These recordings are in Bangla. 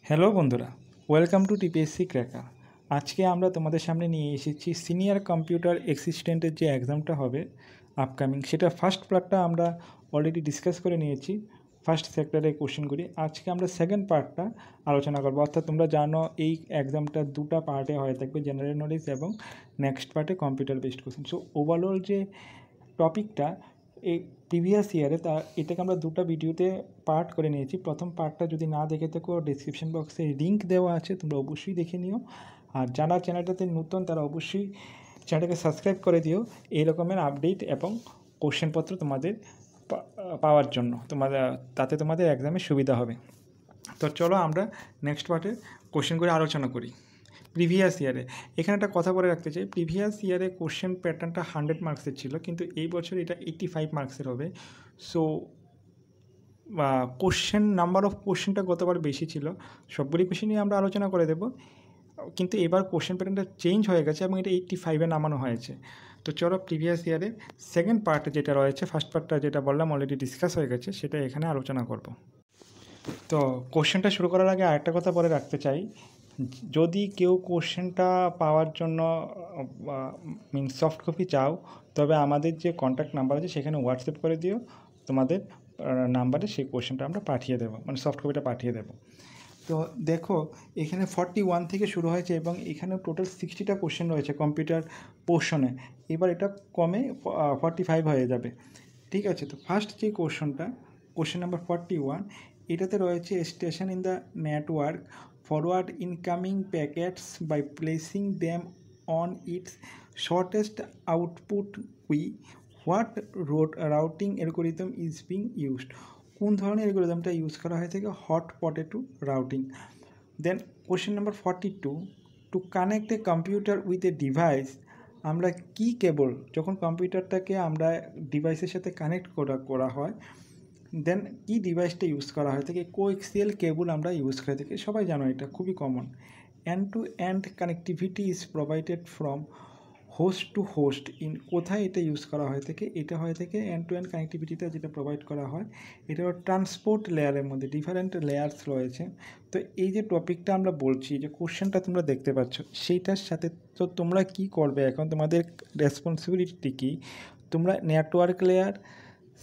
হ্যালো বন্ধুরা, ওয়েলকাম টু টিপিএসসি ক্র্যাকার। আজকে আমরা তোমাদের সামনে নিয়ে এসেছি সিনিয়র কম্পিউটার অ্যাসিস্ট্যান্টের যে এক্সামটা হবে আপকামিং, সেটা ফার্স্ট পার্টটা আমরা অলরেডি ডিসকাস করে নিয়েছি। ফার্স্ট সেক্টরের কোশ্চেনগুলি আজকে আমরা সেকেন্ড পার্টটা আলোচনা করবো। অর্থাৎ তোমরা জানো এই এক্সামটা দুটো পার্টে হয়ে থাকবে, জেনারেল নলেজ এবং নেক্সট পার্টে computer based question. So overall যে টপিকটা এই প্রিভিয়াস ইয়ারে এটাকে আমরা দুটো ভিডিওতে পার্ট করে নিয়েছি। প্রথম পার্টটা যদি না দেখে থাকো, ডিসক্রিপশন বক্সে লিঙ্ক দেওয়া আছে, তোমরা অবশ্যই দেখে নিও। আর যারা চ্যানেলটাতে নতুন তারা অবশ্যই চ্যানেলটাকে সাবস্ক্রাইব করে দিও এই রকমের আপডেট এবং কোশ্চেনপত্র তোমাদের পাওয়ার জন্য। তাতে তোমাদের এক্সামে সুবিধা হবে। তো চলো আমরা নেক্সট পার্টে কোশ্চেন করে আলোচনা করি। প্রিভিয়াস ইয়ারে এখানে একটা কথা বলে রাখতে চাই, প্রিভিয়াস ইয়ারে কোশ্চেন প্যাটার্নটা 100 মার্কসের ছিল, কিন্তু এই বছর এটা 85 মার্কসের হবে। সো কোশ্চেন নাম্বার অফ কোশ্চেনটা গতবার বেশি ছিল, সবগুলি কোশ্চেন নিয়ে আমরা আলোচনা করে দেবো, কিন্তু এবার কোশ্চেন প্যাটার্নটা চেঞ্জ হয়ে গেছে এবং এটা 85-এ নামানো হয়েছে। তো চলো প্রিভিয়াস ইয়ারের সেকেন্ড পার্ট যেটা রয়েছে, ফার্স্ট পার্টটা যেটা বললাম অলরেডি ডিসকাস হয়ে গেছে, সেটা এখানে আলোচনা করব। তো কোশ্চেনটা শুরু করার আগে আরেকটা কথা বলে রাখতে চাই, যদি কেউ কোশ্চেনটা পাওয়ার জন্য সফট কপি চাও, তবে আমাদের যে কন্ট্যাক্ট নাম্বার আছে সেখানে হোয়াটসঅ্যাপ করে দিও, তোমাদের নাম্বারে সেই কোশ্চেনটা আমরা পাঠিয়ে দেবো, মানে সফট কপিটা পাঠিয়ে দেবো। তো দেখো এখানে 41 থেকে শুরু হয়েছে এবং এখানে টোটাল 60টা কোশ্চেন রয়েছে কম্পিউটার পোর্শনে। এবার এটা কমে 45 হয়ে যাবে, ঠিক আছে? তো ফার্স্ট যে কোশ্চেন নাম্বার 41, এটাতে রয়েছে station in the network forward incoming packets by placing them on its shortest output queue, what routing algorithm is being used. কোন ধরনের অ্যালগোরিদমটা ইউজ করা হয়ে থাকে? Hot potato routing. Then question number 42, to connect a computer with a device, আমরা কি কেবল যখন কম্পিউটারটাকে আমরা ডিভাইসের সাথে কানেক্ট করা হয়, দেন কি ডিভাইসটা ইউজ করা হয় থাকে? কোএক্সিয়াল কেবল আমরা ইউজ করে থাকি, সবাই জানো এটা খুবই common. End to end connectivity is provided from host to host in, কোথায় এটা ইউজ করা হয়ে থাকে? এটা হয়ে থাকে এন্ড টু এন্ড কানেক্টিভিটিটা যেটা প্রোভাইড করা হয় এটা ট্রান্সপোর্ট লেয়ারের মধ্যে ডিফারেন্ট লেয়ার্স রয়েছে। তো এই যে টপিকটা আমরা বলছি, যে কোশ্চেনটা তোমরা দেখতে পাচ্ছ, সেইটার সাথে তো তোমরা কি করবে এখন, তোমাদের রেসপন্সিবিলিটি কী? তোমরা network layer,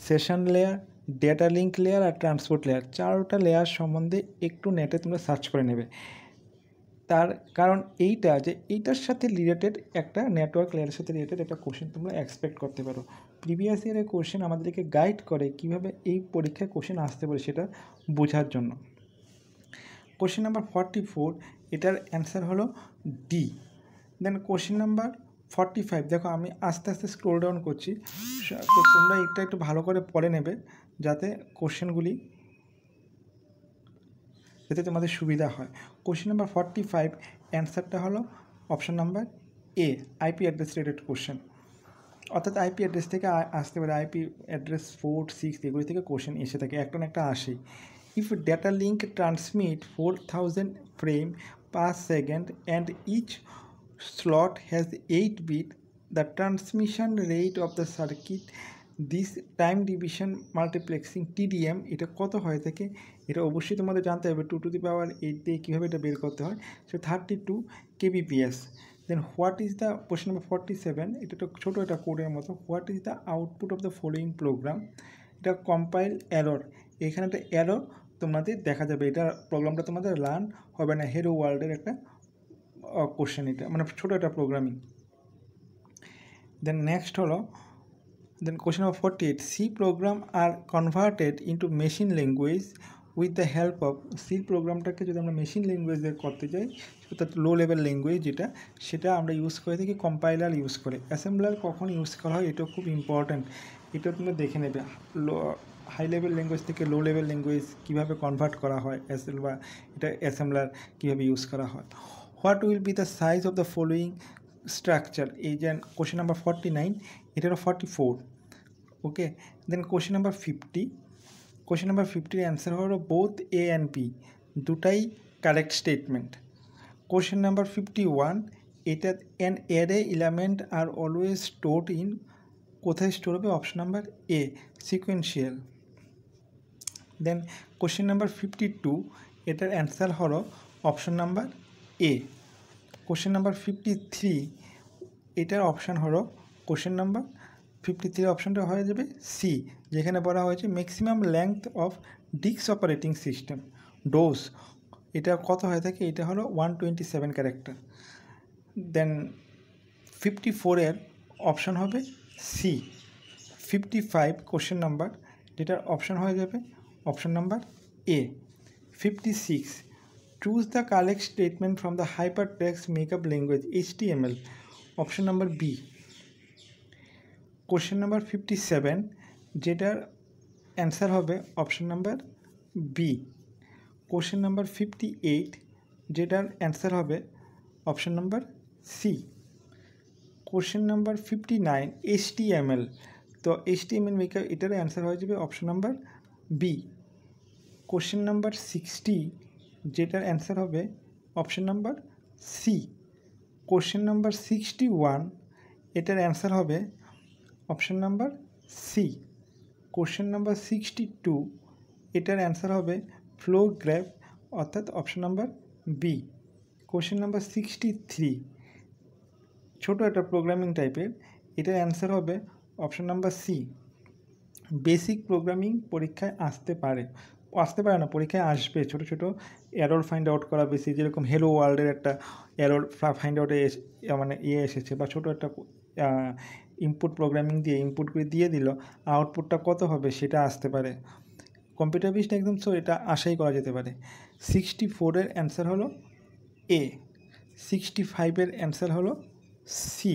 session layer, data link layer আর ট্রান্সপোর্ট লেয়ার, চারটা লেয়ার সম্বন্ধে একটু নেটে তোমরা সার্চ করে নেবে। তার কারণ এইটার সাথে রিলেটেড একটা নেটওয়ার্ক লেয়ারের সাথে রিলেটেড একটা কোশ্চেন তোমরা এক্সপেক্ট করতে পারো। প্রিভিয়াস ইয়ারের কোশ্চেন আমাদেরকে গাইড করে কীভাবে এই পরীক্ষায় কোশ্চেন আসতে পারে সেটা বোঝার জন্য। কোশ্চেন নাম্বার 44, এটার অ্যান্সার হলো ডি। দেন কোশ্চেন নাম্বার 45, দেখো আমি আস্তে আস্তে স্ক্রোল ডাউন করছি, তো তোমরা এটা একটু ভালো করে পড়ে নেবে যাতে কোশ্চেনগুলি যাতে তোমাদের সুবিধা হয়। কোশ্চেন নাম্বার 45 অ্যান্সারটা হলো অপশান নাম্বার এ, আইপি অ্যাড্রেস রিলেটেড কোশ্চেন। অর্থাৎ আইপি অ্যাড্রেস থেকে আসতে পারে, আইপি অ্যাড্রেস 4, 6 এগুলি থেকে কোশ্চেন এসে থাকে, একটা না একটা আসেই। If data link transmit 4000 frame per second and each slot has 8 bit, the transmission rate of the circuit, this time division multiplexing TDM, এটা কত হয়ে থাকে? এটা অবশ্যই তোমাদের জানতে হবে 2 to the power 8 দিয়ে কীভাবে এটা বের করতে হয়। So 32 kbps। Then what is the question number 47, এটা তো ছোটো একটা কোডের মতো। What is the output of the following program, এটা কম্পাইল এরর, এখানে একটা এরর তোমাদের দেখা যাবে, এটা প্রোগ্রামটা তোমাদের রান হবে না। হেরো ওয়ার্ল্ডের একটা কোশ্চেন, এটা মানে ছোটো একটা প্রোগ্রামিং। দেন নেক্সট হলো, then question number 48, C program are converted into machine language with the help of, C প্রোগ্রামটাকে যদি আমরা মেশিন ল্যাঙ্গুয়েজে করতে যাই, অর্থাৎ লো লেভেল ল্যাঙ্গুয়েজ যেটা, সেটা আমরা ইউজ করে থাকি কম্পাইলার ইউজ করে। অ্যাসেম্বলার কখন ইউজ করা হয় এটাও খুব ইম্পর্ট্যান্ট, এটা তোমরা দেখে নেবে। হাই লেভেল ল্যাঙ্গুয়েজ থেকে লো লেভেল ল্যাঙ্গুয়েজ কীভাবে কনভার্ট করা হয়, বা এটা অ্যাসেম্বলার কীভাবে ইউজ করা হয়। What will be the size of the following structure, এই যে কোশ্চেন নাম্বার 49, এটারও 44। Okay, then question number 50, question number 50-এর অ্যান্সার হলো বোথ এ অ্যান্ড বি, দুটাই কারেক্ট স্টেটমেন্ট। কোশ্চেন নাম্বার 51, এটা an array element are always stored in, কোথায় স্টোর হবে? Option number A, sequential. Then question number 52, এটার অ্যান্সার হলো option number A. Question number 53, এটার অপশান হলো কোশ্চেন নাম্বার 53 অপশানটা হয়ে যাবে সি, যেখানে বলা হয়েছে maximum length of disk operating system DOS, এটা কত হয়ে থাকে, এটা হলো 127 ক্যারেক্টার। দেন 54-এর অপশান হবে সি। 55 কোশ্চেন নাম্বার, যেটার অপশান হয়ে যাবে option number A. 56, choose the correct statement from the hypertext makeup language HTML, option number B. Question number 57, যেটার অ্যান্সার হবে option number B. Question number 58, যেটার অ্যান্সার হবে option number C. Question number 59 HTML, তো HTML মেকআপ এটার অ্যান্সার হয়ে যাবে option number B. Question number 60, যেটার অ্যান্সার হবে option number C. Question number 61, এটার অ্যান্সার হবে option number C. Question number 62, এটার অ্যান্সার হবে ফ্লো গ্রাফ, অর্থাৎ option number B. Question number 63, ছোটো একটা প্রোগ্রামিং টাইপের, এটার অ্যান্সার হবে option number C. Basic programming পরীক্ষায় আসতে পারে না, পরীক্ষায় আসবে। ছোটো ছোটো এরর ফাইন্ড আউট করা বেসিক, যেরকম হেলো ওয়ার্ল্ডের একটা এরর ফাইন্ড আউটে মানে এসেছে, বা ছোটো একটা ইনপুট প্রোগ্রামিং দিয়ে ইনপুটগুলি দিয়ে দিল, আউটপুটটা কত হবে সেটা আসতে পারে। কম্পিউটার বেসড একদম, সো এটা আশাই করা যেতে পারে। 64-এর অ্যান্সার হলো এ। 65-এর অ্যান্সার হলো সি।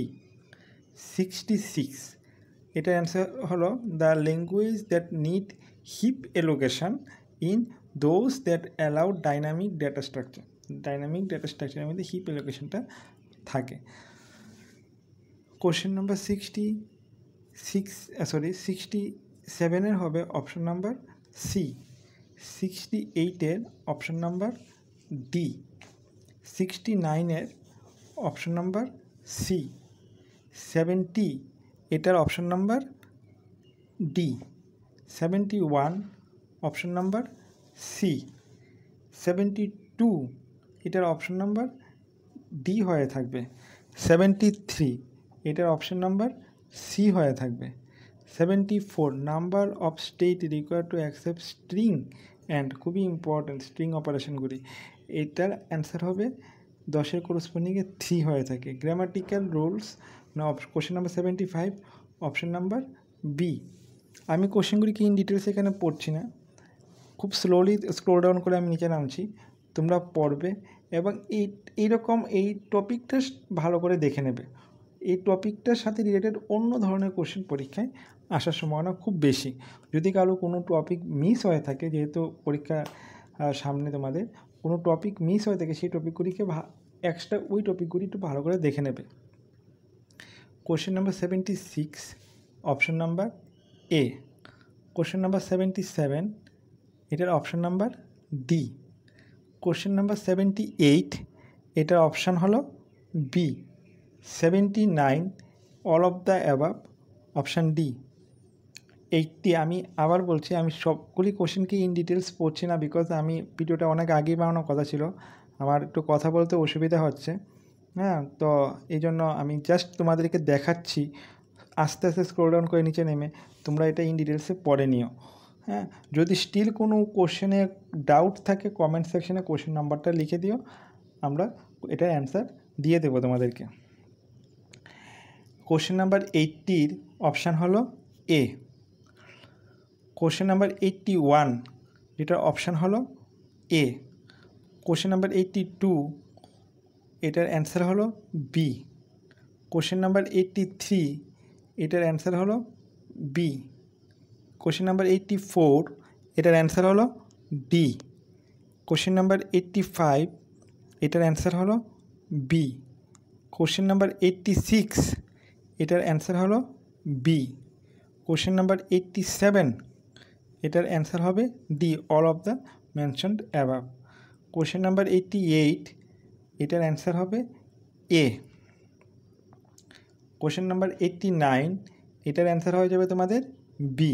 66, এটার অ্যান্সার হলো the language that need heap allocation in those that allow dynamic data structure. Dynamic data স্ট্রাকচারের মধ্যে হিপ এলোকেশনটা থাকে। কোশ্চেন নাম্বার 67-এর হবে অপশন নাম্বার সি। 68-এর অপশন নাম্বার ডি। 69-এর অপশন নাম্বার সি। 70, এটার option number D. 71 option number C. 72, এটার অপশন নাম্বার ডি হয়ে থাকবে। 73, এটার অপশন নাম্বার সি হয়ে থাকবে। 74, number of state require to accept string and, খুবই ইম্পর্ট্যান্ট স্ট্রিং অপারেশনগুলি, এটার অ্যান্সার হবে 10-এর করসপন্ডিংয়ে 3 হয়ে থাকে। গ্রামাটিক্যাল রুলস না, question number 75 option number B. আমি কোশ্চেনগুলিকে ইন ডিটেলস এখানে পড়ছি না, খুব স্লোলি স্ক্রল ডাউন করে আমি নিচে নামছি, তোমরা পড়বে এবং এইরকম এই টপিকটা ভালো করে দেখে নেবে। এই টপিকটার সাথে রিলেটেড অন্য ধরনের কোশ্চেন পরীক্ষায় আসার সম্ভাবনা খুব বেশি। যদি কারো কোনো টপিক মিস হয়ে থাকে, যেহেতু পরীক্ষা সামনে তোমাদের, কোনো টপিক মিস হয়ে থাকে, সেই টপিকগুলিকে এক্সট্রা ওই টপিকগুলি একটু ভালো করে দেখে নেবে। Question number 76 option number A. Question number 77, এটার option number D. Question number 78, এটার অপশান হলো B. 79, all of the above, option D. 80, আমি আবার বলছি, আমি সবগুলি কোশ্চেনকে ইন ডিটেলস পড়ছি না, বিকজ আমি ভিডিওটা অনেক আগেই বানানোর কথা ছিল, আমার একটু কথা বলতে অসুবিধা হচ্ছে, হ্যাঁ, তো এই জন্য আমি জাস্ট তোমাদেরকে দেখাচ্ছি, আস্তে আস্তে স্ক্রল ডাউন করে নিচে নেমে তোমরা এটা ইন ডিটেলসে পড়ে নিও। হ্যাঁ, যদি স্টিল কোনো কোশ্চেনে ডাউট থাকে কমেন্ট সেকশনে কোশ্চেন নাম্বারটা লিখে দিও, আমরা এটার অ্যান্সার দিয়ে দেবো তোমাদেরকে। কোশ্চেন নাম্বার 80-র অপশান হলো এ। কোশ্চেন নাম্বার 81, যেটার অপশান হলো এ। কোশ্চেন নাম্বার 82, এটার অ্যান্সার হলো বি। কোশ্চেন নাম্বার 83, এটার অ্যান্সার হলো বি। কোশ্চেন নাম্বার 84, এটার অ্যান্সার হলো ডি। কোশ্চেন নাম্বার 85, এটার অ্যান্সার হলো বি। কোশ্চেন নাম্বার 86, এটার অ্যান্সার হলো বি। কোশ্চেন নাম্বার 87, এটার অ্যান্সার হবে D, all of the mentioned above. Question number 88, এটার অ্যান্সার হবে এ। কোশ্চেন নাম্বার 89, এটার অ্যান্সার হয়ে যাবে তোমাদের বি।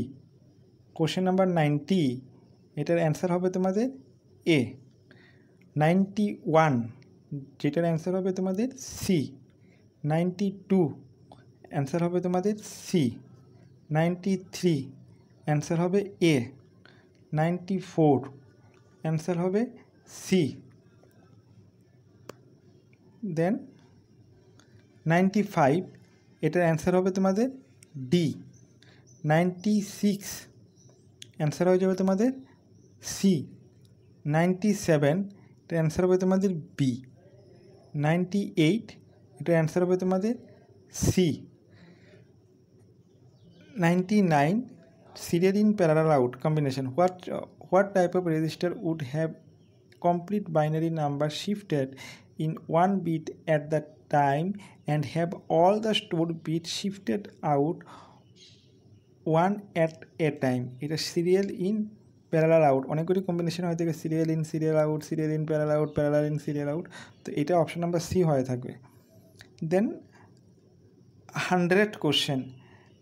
কোশ্চেন নাম্বার 90, এটার অ্যান্সার হবে তোমাদের এ। 91 যেটার অ্যান্সার হবে তোমাদের সি। 92 অ্যান্সার হবে তোমাদের সি। 93 অ্যান্সার হবে এ। 94 অ্যান্সার হবে সি। দেন 95 এটার অ্যান্সার হবে তোমাদের ডি। 96 অ্যান্সার হয়ে যাবে তোমাদের সি। 97 এটার অ্যান্সার হবে তোমাদের বি। 98 এটার অ্যান্সার হবে তোমাদের C. 99 serial in parallel out combination. What type of register would have complete binary number shifted in one bit at the time and have all the stored bits shifted out one at a time? এটা সিরিয়াল ইন প্যারালাল আউট, অনেকগুলি কম্বিনেশন হয়ে থাকে, serial in serial out, serial in parallel out, parallel in serial out. তো এটা অপশন নাম্বার সি হয়ে থাকবে। দেন 100 question.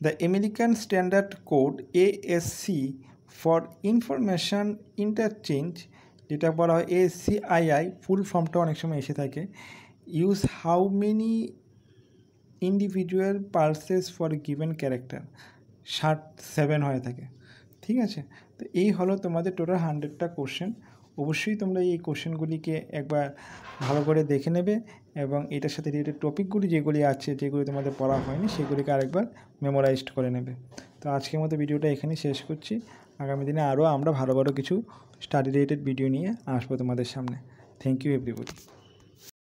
The American Standard Code ASC for Information Interchange, যেটা বলা হয় ASCII, ফুল ফর্মটা অনেক সময় এসে থাকে, use how many individual pulses for given character, 7 হয়ে থাকে। ঠিক আছে, তো এই হলো তোমাদের টোটাল 100টা কোশ্চেন। অবশ্যই তোমরা এই কোশ্চেনগুলিকে একবার ভালো করে দেখে নেবে এবং এটার সাথে রিলেটেড টপিকগুলি যেগুলি আছে, যেগুলি তোমাদের পড়া হয়নি, সেগুলিকে আরেকবার মেমোরাইজড করে নেবে। তো আজকের মতো ভিডিওটা এখানেই শেষ করছি। আগামী দিনে আরও আমরা ভালো ভালো কিছু স্টাডি রিলেটেড ভিডিও নিয়ে আসবো তোমাদের সামনে। Thank you everybody.